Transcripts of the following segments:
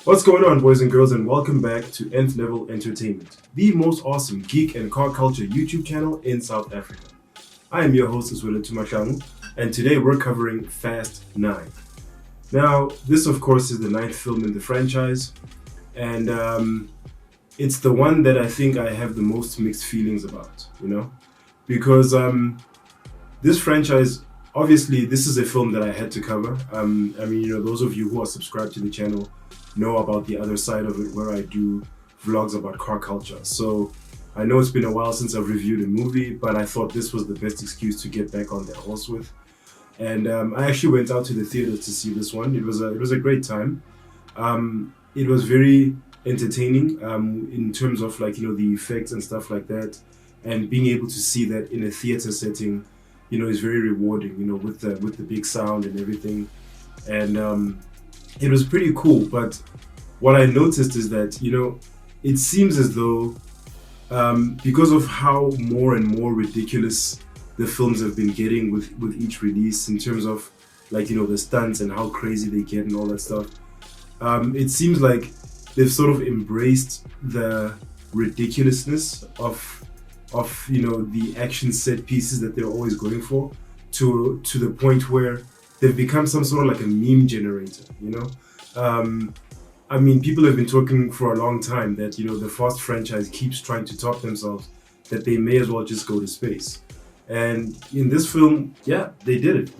What's going on, boys and girls, and welcome back to Nth-Level Entertainment, the most awesome geek and car culture YouTube channel in South Africa. I am your host, Zwele Tumashangu, and today we're covering Fast 9. Now, this, of course, is the ninth film in the franchise, and it's the one that I think I have the most mixed feelings about, because this franchise, obviously, this is a film that I had to cover. Those of you who are subscribed to the channel know about the other side of it where I do vlogs about car culture. So I know it's been a while since I've reviewed a movie, but I thought this was the best excuse to get back on that horse with. And I actually went out to the theater to see this one. It was a great time. It was very entertaining in terms of the effects and stuff like that. And being able to see that in a theater setting, is very rewarding. With the big sound and everything. And it was pretty cool, but what I noticed is that, it seems as though because of how more and more ridiculous the films have been getting with each release in terms of the stunts and how crazy they get and all that stuff, it seems like they've sort of embraced the ridiculousness of the action set pieces that they're always going for to the point where they've become some sort of like a meme generator, people have been talking for a long time that, the Fast franchise keeps trying to top themselves, that they may as well just go to space. And in this film, yeah, they did it,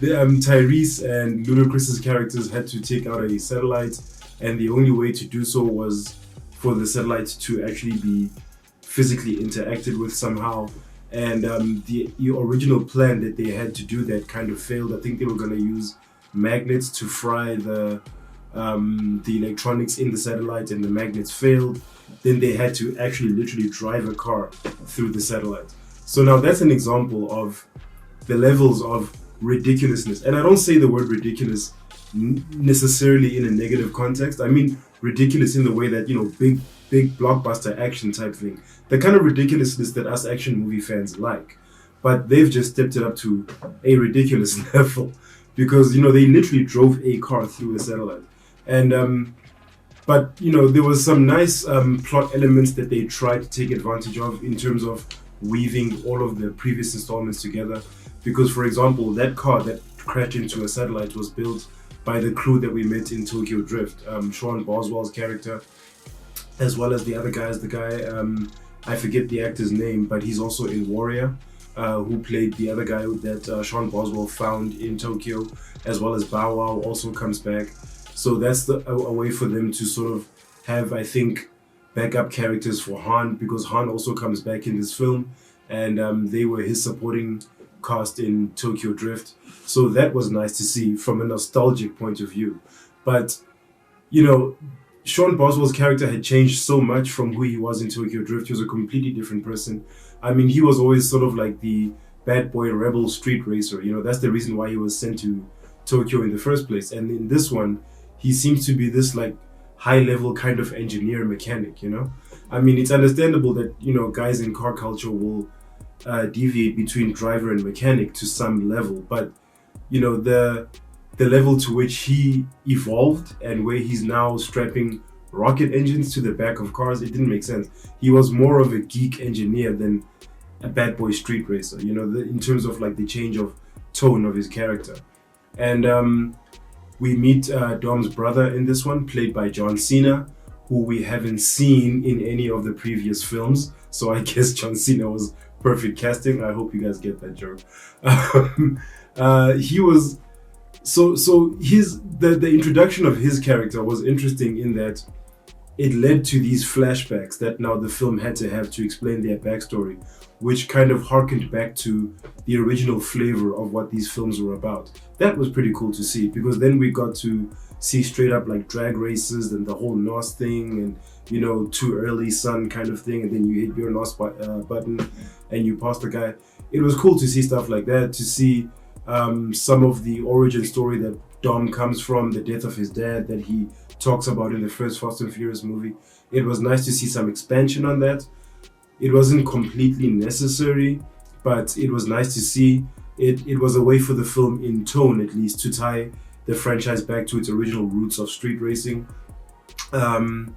Tyrese and Ludacris's characters had to take out a satellite, and the only way to do so was for the satellite to actually be physically interacted with somehow. And the original plan that they had to do that kind of failed. I think they were going to use magnets to fry the electronics in the satellite, and the magnets failed. Then they had to actually literally drive a car through the satellite. So now that's an example of the levels of ridiculousness. And I don't say the word ridiculous necessarily in a negative context. I mean ridiculous in the way that, big blockbuster action type thing. The kind of ridiculousness that us action movie fans like. But they've just stepped it up to a ridiculous level because, they literally drove a car through a satellite. And, but, there was some nice plot elements that they tried to take advantage of in terms of weaving all of the previous installments together. Because, for example, that car that crashed into a satellite was built by the crew that we met in Tokyo Drift. Sean Boswell's character, as well as the other guys. The guy, I forget the actor's name, but he's also in Warrior, who played the other guy that Sean Boswell found in Tokyo, as well as Bow Wow also comes back. So that's a way for them to sort of have, I think, backup characters for Han, because Han also comes back in this film, and they were his supporting cast in Tokyo Drift. So that was nice to see from a nostalgic point of view. But, Sean Boswell's character had changed so much from who he was in Tokyo Drift. He was a completely different person. I mean, he was always sort of like the bad boy rebel street racer. That's the reason why he was sent to Tokyo in the first place. And in this one, he seems to be this like high level kind of engineer mechanic, I mean, it's understandable that, guys in car culture will deviate between driver and mechanic to some level. But, the level to which he evolved and where he's now strapping rocket engines to the back of cars, it didn't make sense. He was more of a geek engineer than a bad boy street racer, in terms of like the change of tone of his character. And we meet Dom's brother in this one, played by John Cena, who we haven't seen in any of the previous films. So I guess John Cena was perfect casting. I hope you guys get that joke. He was... So the introduction of his character was interesting in that it led to these flashbacks that now the film had to have to explain their backstory, which kind of harkened back to the original flavor of what these films were about. That was pretty cool to see, because then we got to see straight up like drag races and the whole NOS thing and, too early son kind of thing, and then you hit your NOS button and you pass the guy. It was cool to see stuff like that, to see some of the origin story that Dom comes from, the death of his dad that he talks about in the first Fast and Furious movie. It was nice to see some expansion on that. It wasn't completely necessary, but it was nice to see. It was a way for the film, in tone at least, to tie the franchise back to its original roots of street racing. Um,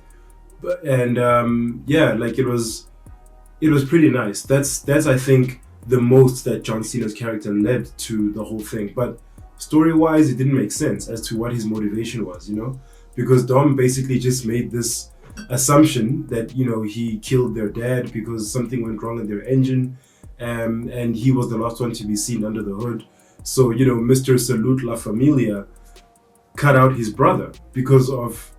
yeah, like it was pretty nice. That's I think the most that John Cena's character led to the whole thing. But story wise, it didn't make sense as to what his motivation was, you know, because Dom basically just made this assumption that, you know, he killed their dad because something went wrong in their engine, and he was the last one to be seen under the hood. So, you know, Mr. Salute La Familia cut out his brother because of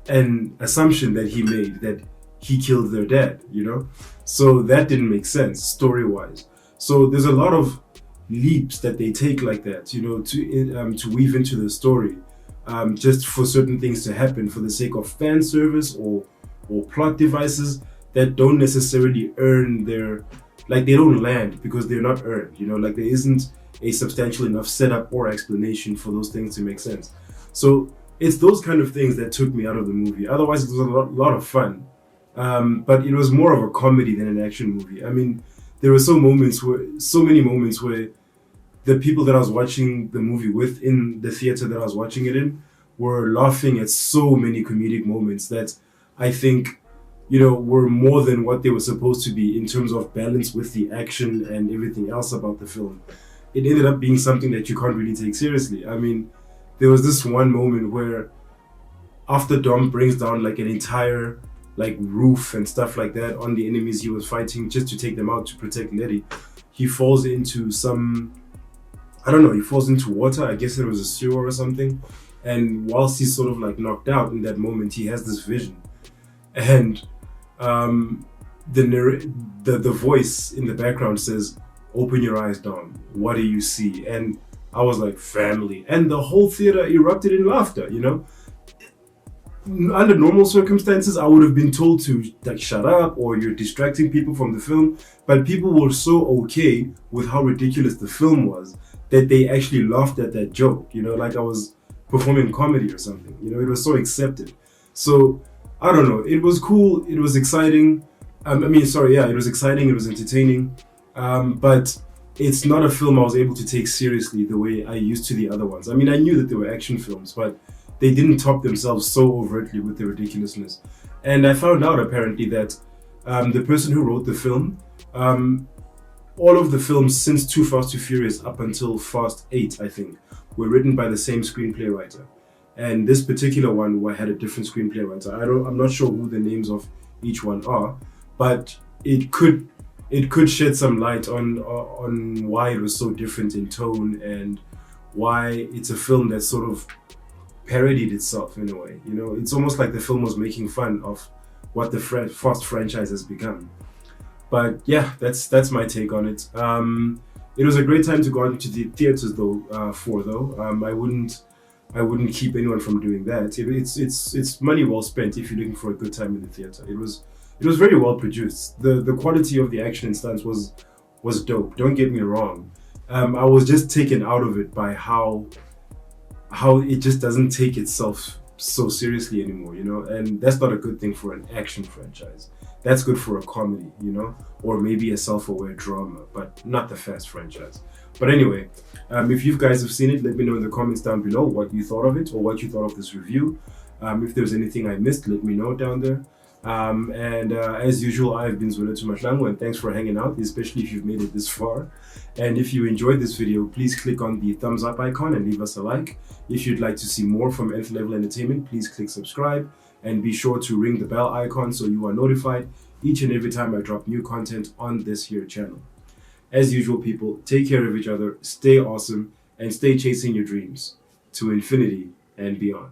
an assumption that he made that he killed their dad, you know? So that didn't make sense story-wise. So there's a lot of leaps that they take like that, you know, to weave into the story, just for certain things to happen for the sake of fan service or plot devices that don't necessarily earn their, like they don't land because they're not earned, you know, like there isn't a substantial enough setup or explanation for those things to make sense. So it's those kind of things that took me out of the movie. Otherwise, it was a lot of fun. But it was more of a comedy than an action movie. I mean, there were so many moments where the people that I was watching the movie with in the theater that I was watching it in were laughing at so many comedic moments that I think, you know, were more than what they were supposed to be in terms of balance with the action and everything else about the film. It ended up being something that you can't really take seriously. I mean, there was this one moment where after Dom brings down like an entire like roof and stuff like that on the enemies he was fighting just to take them out to protect Letty, he falls into some, I don't know, he falls into water. I guess it was a sewer or something. And whilst he's sort of like knocked out in that moment, he has this vision. And the voice in the background says, "Open your eyes, Dom. What do you see?" And I was like, family. And the whole theater erupted in laughter, you know? Under normal circumstances, I would have been told to like shut up or you're distracting people from the film. But people were so okay with how ridiculous the film was that they actually laughed at that joke, you know, like I was performing comedy or something. You know, it was so accepted. So I don't know. It was cool. It was exciting. It was exciting. It was entertaining. But it's not a film I was able to take seriously the way I used to the other ones. I mean, I knew that they were action films, but they didn't top themselves so overtly with the ridiculousness. And I found out apparently that the person who wrote the film, all of the films since Too Fast, Too Furious up until Fast 8, I think, were written by the same screenplay writer. And this particular one had a different screenplay writer. I'm not sure who the names of each one are, but it could shed some light on why it was so different in tone and why it's a film that sort of parodied itself in a way. You know, it's almost like the film was making fun of what the Fast franchise has become. But yeah, that's my take on it. It was a great time to go out into the theaters though. I wouldn't keep anyone from doing that. It's money well spent if you're looking for a good time in the theater. It was very well produced. The quality of the action and stunts was dope. Don't get me wrong. I was just taken out of it by how it just doesn't take itself so seriously anymore, you know, and that's not a good thing for an action franchise. That's good for a comedy, you know, or maybe a self-aware drama, but not the Fast franchise. But anyway, if you guys have seen it, let me know in the comments down below what you thought of it or what you thought of this review. If there's anything I missed, let me know down there. As usual, I've been Zwelethwa Mahlangu, and thanks for hanging out, especially if you've made it this far. And if you enjoyed this video, please click on the thumbs up icon and leave us a like. If you'd like to see more from Nth-Level Entertainment, please click subscribe and be sure to ring the bell icon so you are notified each and every time I drop new content on this here channel. As usual, people, take care of each other, stay awesome, and stay chasing your dreams to infinity and beyond.